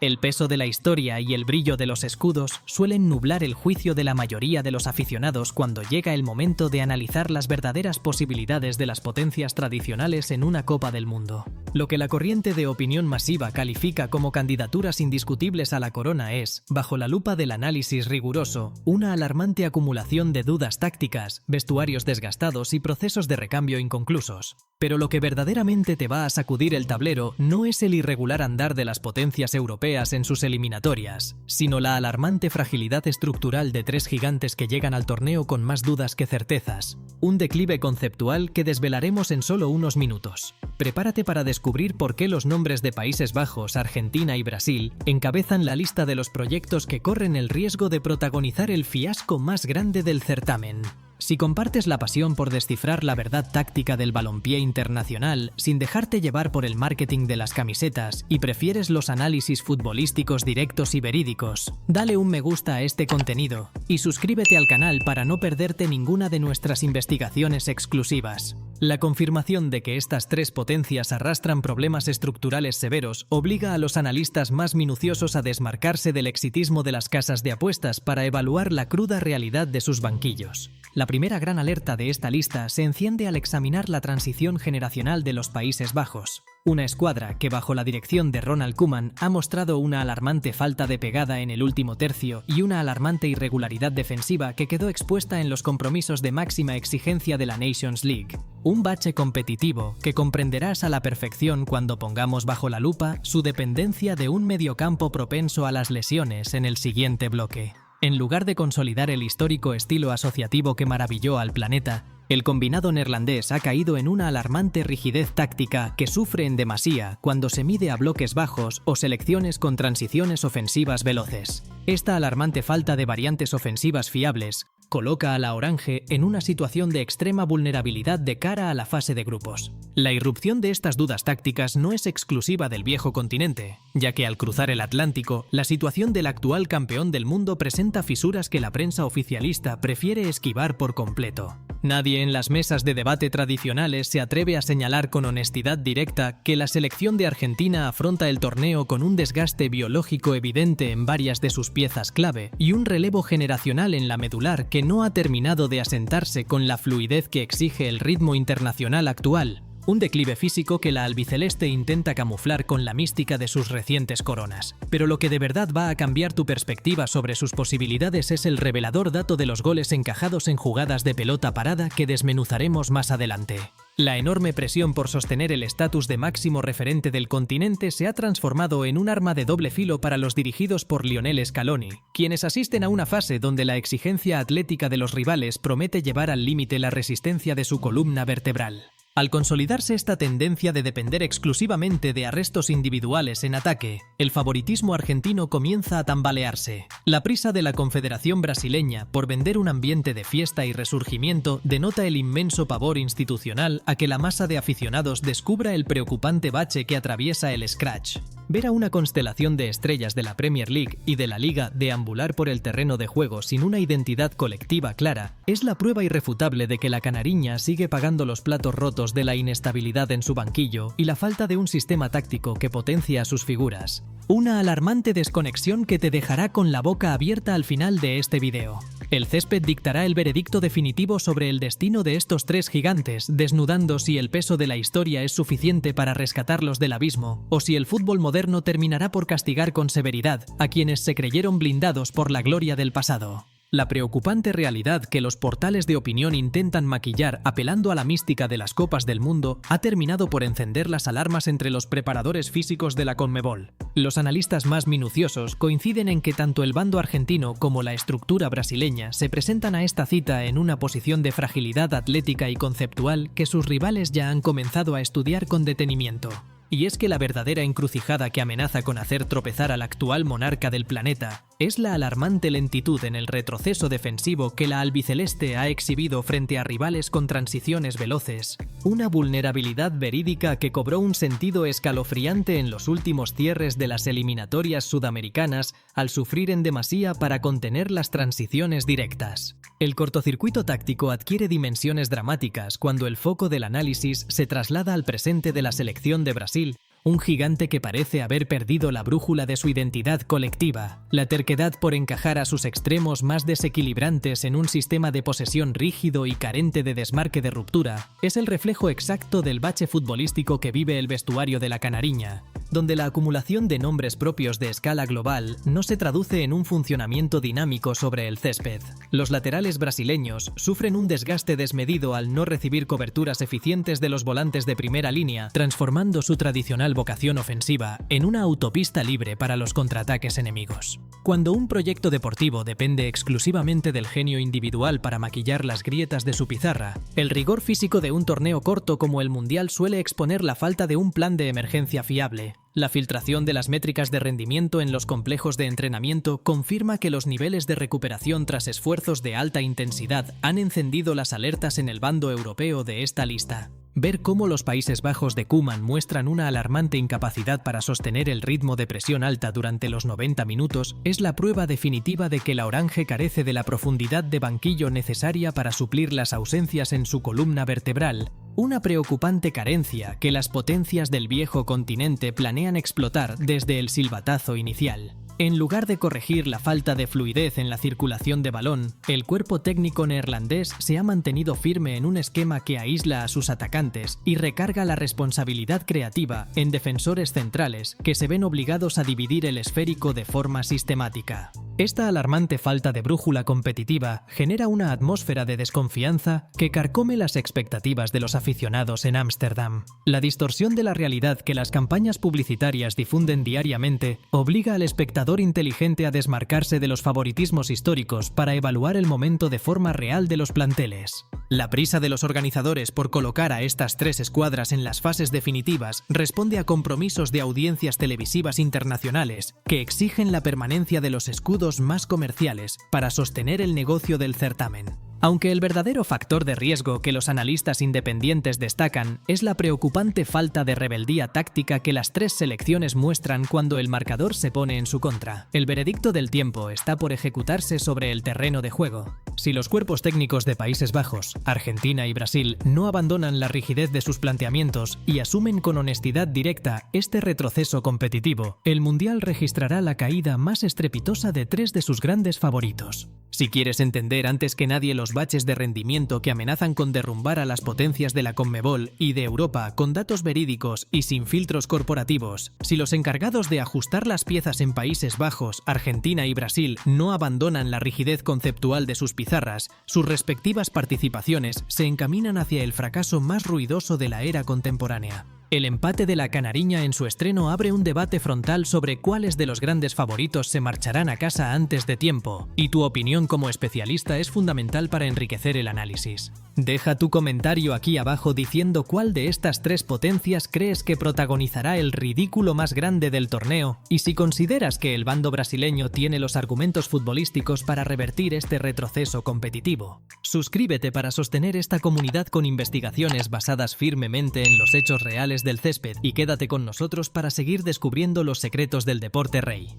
El peso de la historia y el brillo de los escudos suelen nublar el juicio de la mayoría de los aficionados cuando llega el momento de analizar las verdaderas posibilidades de las potencias tradicionales en una Copa del Mundo. Lo que la corriente de opinión masiva califica como candidaturas indiscutibles a la corona es, bajo la lupa del análisis riguroso, una alarmante acumulación de dudas tácticas, vestuarios desgastados y procesos de recambio inconclusos. Pero lo que verdaderamente te va a sacudir el tablero no es el irregular andar de las potencias europeas en sus eliminatorias, sino la alarmante fragilidad estructural de tres gigantes que llegan al torneo con más dudas que certezas. Un declive conceptual que desvelaremos en solo unos minutos. Prepárate para descubrir por qué los nombres de Países Bajos, Argentina y Brasil encabezan la lista de los proyectos que corren el riesgo de protagonizar el fiasco más grande del certamen. Si compartes la pasión por descifrar la verdad táctica del balompié internacional sin dejarte llevar por el marketing de las camisetas y prefieres los análisis futbolísticos directos y verídicos, dale un me gusta a este contenido y suscríbete al canal para no perderte ninguna de nuestras investigaciones exclusivas. La confirmación de que estas tres potencias arrastran problemas estructurales severos obliga a los analistas más minuciosos a desmarcarse del exitismo de las casas de apuestas para evaluar la cruda realidad de sus banquillos. La primera gran alerta de esta lista se enciende al examinar la transición generacional de los Países Bajos. Una escuadra que bajo la dirección de Ronald Koeman ha mostrado una alarmante falta de pegada en el último tercio y una alarmante irregularidad defensiva que quedó expuesta en los compromisos de máxima exigencia de la Nations League. Un bache competitivo que comprenderás a la perfección cuando pongamos bajo la lupa su dependencia de un mediocampo propenso a las lesiones en el siguiente bloque. En lugar de consolidar el histórico estilo asociativo que maravilló al planeta, el combinado neerlandés ha caído en una alarmante rigidez táctica que sufre en demasía cuando se mide a bloques bajos o selecciones con transiciones ofensivas veloces. Esta alarmante falta de variantes ofensivas fiables coloca a la Orange en una situación de extrema vulnerabilidad de cara a la fase de grupos. La irrupción de estas dudas tácticas no es exclusiva del viejo continente, ya que al cruzar el Atlántico, la situación del actual campeón del mundo presenta fisuras que la prensa oficialista prefiere esquivar por completo. Nadie en las mesas de debate tradicionales se atreve a señalar con honestidad directa que la selección de Argentina afronta el torneo con un desgaste biológico evidente en varias de sus piezas clave y un relevo generacional en la medular que no ha terminado de asentarse con la fluidez que exige el ritmo internacional actual. Un declive físico que la albiceleste intenta camuflar con la mística de sus recientes coronas. Pero lo que de verdad va a cambiar tu perspectiva sobre sus posibilidades es el revelador dato de los goles encajados en jugadas de pelota parada que desmenuzaremos más adelante. La enorme presión por sostener el estatus de máximo referente del continente se ha transformado en un arma de doble filo para los dirigidos por Lionel Scaloni, quienes asisten a una fase donde la exigencia atlética de los rivales promete llevar al límite la resistencia de su columna vertebral. Al consolidarse esta tendencia de depender exclusivamente de arrestos individuales en ataque, el favoritismo argentino comienza a tambalearse. La prisa de la Confederación Brasileña por vender un ambiente de fiesta y resurgimiento denota el inmenso pavor institucional a que la masa de aficionados descubra el preocupante bache que atraviesa el Scratch. Ver a una constelación de estrellas de la Premier League y de la Liga deambular por el terreno de juego sin una identidad colectiva clara es la prueba irrefutable de que la canariña sigue pagando los platos rotos de la inestabilidad en su banquillo y la falta de un sistema táctico que potencia a sus figuras. Una alarmante desconexión que te dejará con la boca abierta al final de este video. El césped dictará el veredicto definitivo sobre el destino de estos tres gigantes, desnudando si el peso de la historia es suficiente para rescatarlos del abismo, o si el fútbol moderno terminará por castigar con severidad a quienes se creyeron blindados por la gloria del pasado. La preocupante realidad que los portales de opinión intentan maquillar apelando a la mística de las Copas del Mundo ha terminado por encender las alarmas entre los preparadores físicos de la Conmebol. Los analistas más minuciosos coinciden en que tanto el bando argentino como la estructura brasileña se presentan a esta cita en una posición de fragilidad atlética y conceptual que sus rivales ya han comenzado a estudiar con detenimiento. Y es que la verdadera encrucijada que amenaza con hacer tropezar al actual monarca del planeta es la alarmante lentitud en el retroceso defensivo que la albiceleste ha exhibido frente a rivales con transiciones veloces, una vulnerabilidad verídica que cobró un sentido escalofriante en los últimos cierres de las eliminatorias sudamericanas al sufrir en demasía para contener las transiciones directas. El cortocircuito táctico adquiere dimensiones dramáticas cuando el foco del análisis se traslada al presente de la selección de Brasil, un gigante que parece haber perdido la brújula de su identidad colectiva. La terquedad por encajar a sus extremos más desequilibrantes en un sistema de posesión rígido y carente de desmarque de ruptura es el reflejo exacto del bache futbolístico que vive el vestuario de la Canariña, donde la acumulación de nombres propios de escala global no se traduce en un funcionamiento dinámico sobre el césped. Los laterales brasileños sufren un desgaste desmedido al no recibir coberturas eficientes de los volantes de primera línea, transformando su tradicional vocación ofensiva en una autopista libre para los contraataques enemigos. Cuando un proyecto deportivo depende exclusivamente del genio individual para maquillar las grietas de su pizarra, el rigor físico de un torneo corto como el Mundial suele exponer la falta de un plan de emergencia fiable. La filtración de las métricas de rendimiento en los complejos de entrenamiento confirma que los niveles de recuperación tras esfuerzos de alta intensidad han encendido las alertas en el bando europeo de esta lista. Ver cómo los Países Bajos de Koeman muestran una alarmante incapacidad para sostener el ritmo de presión alta durante los 90 minutos es la prueba definitiva de que la Orange carece de la profundidad de banquillo necesaria para suplir las ausencias en su columna vertebral, una preocupante carencia que las potencias del viejo continente planean explotar desde el silbatazo inicial. En lugar de corregir la falta de fluidez en la circulación de balón, el cuerpo técnico neerlandés se ha mantenido firme en un esquema que aísla a sus atacantes y recarga la responsabilidad creativa en defensores centrales que se ven obligados a dividir el esférico de forma sistemática. Esta alarmante falta de brújula competitiva genera una atmósfera de desconfianza que carcome las expectativas de los aficionados en Ámsterdam. La distorsión de la realidad que las campañas publicitarias difunden diariamente obliga al espectador inteligente a desmarcarse de los favoritismos históricos para evaluar el momento de forma real de los planteles. La prisa de los organizadores por colocar a estas tres escuadras en las fases definitivas responde a compromisos de audiencias televisivas internacionales que exigen la permanencia de los escudos más comerciales para sostener el negocio del certamen. Aunque el verdadero factor de riesgo que los analistas independientes destacan es la preocupante falta de rebeldía táctica que las tres selecciones muestran cuando el marcador se pone en su contra. El veredicto del tiempo está por ejecutarse sobre el terreno de juego. Si los cuerpos técnicos de Países Bajos, Argentina y Brasil no abandonan la rigidez de sus planteamientos y asumen con honestidad directa este retroceso competitivo, el Mundial registrará la caída más estrepitosa de tres de sus grandes favoritos. Si quieres entender antes que nadie los baches de rendimiento que amenazan con derrumbar a las potencias de la Conmebol y de Europa con datos verídicos y sin filtros corporativos, si los encargados de ajustar las piezas en Países Bajos, Argentina y Brasil no abandonan la rigidez conceptual de sus pizarras, sus respectivas participaciones se encaminan hacia el fracaso más ruidoso de la era contemporánea. El empate de la Canariña en su estreno abre un debate frontal sobre cuáles de los grandes favoritos se marcharán a casa antes de tiempo, y tu opinión como especialista es fundamental para enriquecer el análisis. Deja tu comentario aquí abajo diciendo cuál de estas tres potencias crees que protagonizará el ridículo más grande del torneo y si consideras que el bando brasileño tiene los argumentos futbolísticos para revertir este retroceso competitivo. Suscríbete para sostener esta comunidad con investigaciones basadas firmemente en los hechos reales del césped y quédate con nosotros para seguir descubriendo los secretos del deporte rey.